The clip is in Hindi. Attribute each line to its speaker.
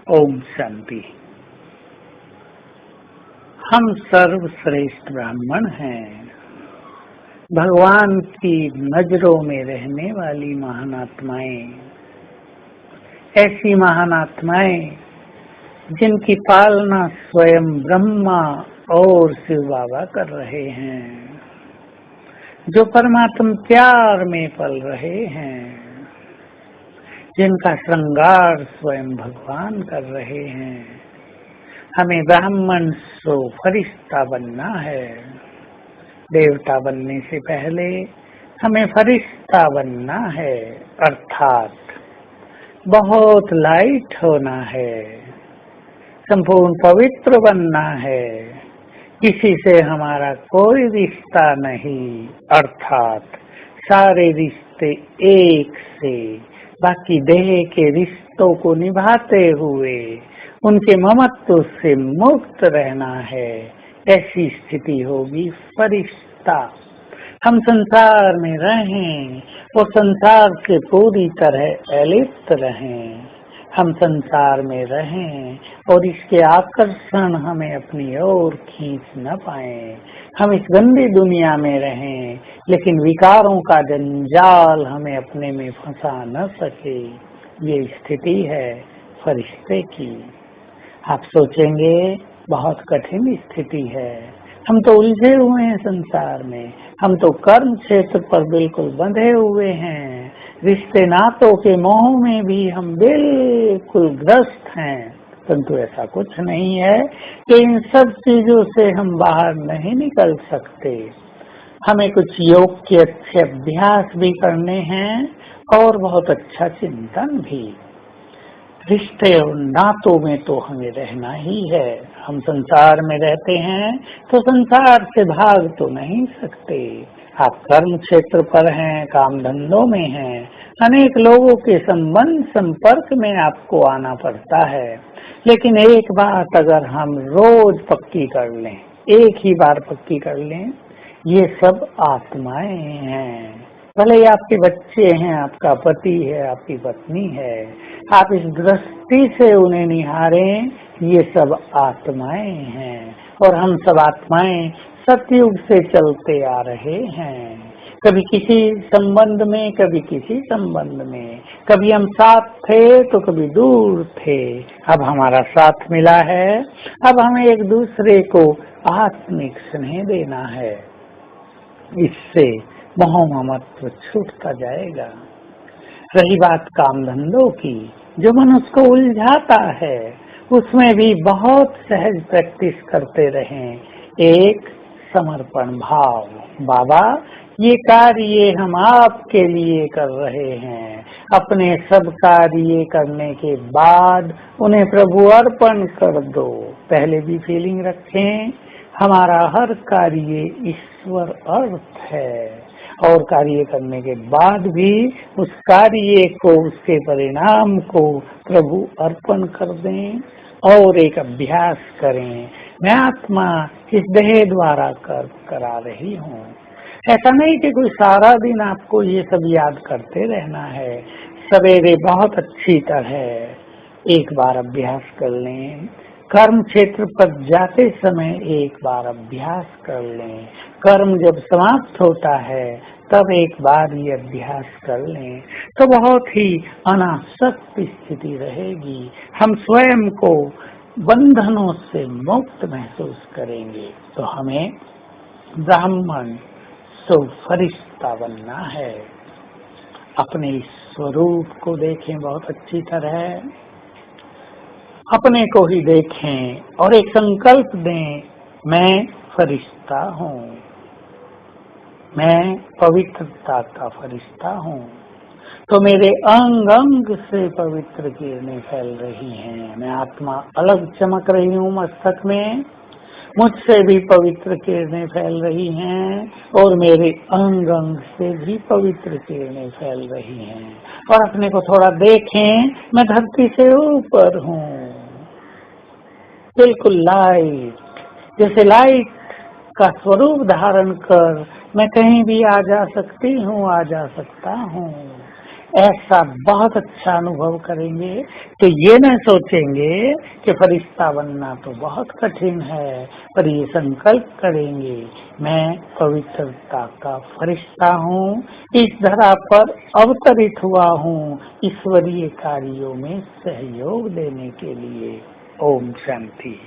Speaker 1: ओम शांति। हम सर्वश्रेष्ठ ब्राह्मण हैं। भगवान की नजरों में रहने वाली महान आत्माएं, ऐसी महान आत्माएं जिनकी पालना स्वयं ब्रह्मा और शिव बाबा कर रहे हैं, जो परमात्म प्यार में पल रहे हैं, जिनका श्रृंगार स्वयं भगवान कर रहे हैं। हमें ब्राह्मण सो फरिश्ता बनना है। देवता बनने से पहले हमें फरिश्ता बनना है, अर्थात बहुत लाइट होना है, संपूर्ण पवित्र बनना है। किसी से हमारा कोई रिश्ता नहीं, अर्थात सारे रिश्ते एक से, बाकी देह के रिश्तों को निभाते हुए उनके ममत्व से मुक्त रहना है। ऐसी स्थिति होगी फरिश्ता। हम संसार में रहें और संसार से पूरी तरह अलिप्त रहें। हम संसार में रहें और इसके आकर्षण हमें अपनी ओर खींच न पाए। हम इस गंदी दुनिया में रहें, लेकिन विकारों का जंजाल हमें अपने में फंसा न सके। ये स्थिति है फरिश्ते की। आप सोचेंगे बहुत कठिन स्थिति है, हम तो उलझे हुए हैं संसार में, हम तो कर्म क्षेत्र पर बिल्कुल बंधे हुए हैं, रिश्ते नातों के मोह में भी हम बिल्कुल ग्रस्त हैं। परंतु ऐसा कुछ नहीं है कि इन सब चीजों से हम बाहर नहीं निकल सकते। हमें कुछ योग के अच्छे अभ्यास भी करने हैं और बहुत अच्छा चिंतन भी। रिश्ते और नातों में तो हमें रहना ही है। हम संसार में रहते हैं तो संसार से भाग तो नहीं सकते। आप कर्म क्षेत्र पर हैं, काम धंधों में हैं, अनेक लोगों के संबंध संपर्क में आपको आना पड़ता है। लेकिन एक बात अगर हम रोज पक्की कर लें, एक ही बार पक्की कर लें, ये सब आत्माएं हैं। भले ही आपके बच्चे हैं, आपका पति है, आपकी पत्नी है, आप इस दृष्टि से उन्हें निहारें, ये सब आत्माएं हैं। और हम सब आत्माएं सतयुग से चलते आ रहे हैं, कभी किसी संबंध में, कभी किसी संबंध में, कभी हम साथ थे तो कभी दूर थे। अब हमारा साथ मिला है, अब हमें एक दूसरे को आत्मिक स्नेह देना है। इससे मोह ममत्व छूटता जाएगा। रही बात काम धंधों की, जो मनुष्य को उलझाता है, उसमें भी बहुत सहज प्रैक्टिस करते रहें। एक समर्पण भाव, बाबा ये कार्य हम आपके लिए कर रहे हैं। अपने सब कार्य करने के बाद उन्हें प्रभु अर्पण कर दो। पहले भी फीलिंग रखें, हमारा हर कार्य ईश्वर अर्थ है, और कार्य करने के बाद भी उस कार्य को, उसके परिणाम को प्रभु अर्पण कर दें और एक अभ्यास करें। मैं आत्मा इस देह द्वारा कर्म करा रही हूँ। ऐसा नहीं कि कोई सारा दिन आपको ये सब याद करते रहना है। सवेरे बहुत अच्छी तरह एक बार अभ्यास कर लें। कर्म क्षेत्र पर जाते समय एक बार अभ्यास कर लें। कर्म जब समाप्त होता है तब एक बार ये अभ्यास कर लें, तो बहुत ही अनासक्त स्थिति रहेगी। हम स्वयं को बंधनों से मुक्त महसूस करेंगे। तो हमें ब्राह्मण सो फरिश्ता बनना है। अपने स्वरूप को देखें बहुत अच्छी तरह, अपने को ही देखें और एक संकल्प दें, मैं फरिश्ता हूँ, मैं पवित्रता का फरिश्ता हूँ। तो मेरे अंग अंग से पवित्र किरणें फैल रही हैं। मैं आत्मा अलग चमक रही हूँ मस्तक में, मुझसे भी पवित्र किरणें फैल रही हैं और मेरे अंग अंग से भी पवित्र किरणें फैल रही हैं। और अपने को थोड़ा देखें, मैं धरती से ऊपर हूँ, बिल्कुल लाइट। जैसे लाइट का स्वरूप धारण कर मैं कहीं भी आ जा सकती हूँ, आ जा सकता हूँ। ऐसा बहुत अच्छा अनुभव करेंगे तो ये न सोचेंगे कि फरिश्ता बनना तो बहुत कठिन है, पर ये संकल्प करेंगे मैं पवित्रता का फरिश्ता हूँ, इस धरा पर अवतरित हुआ हूँ ईश्वरीय कार्यों में सहयोग देने के लिए। ओम शांति।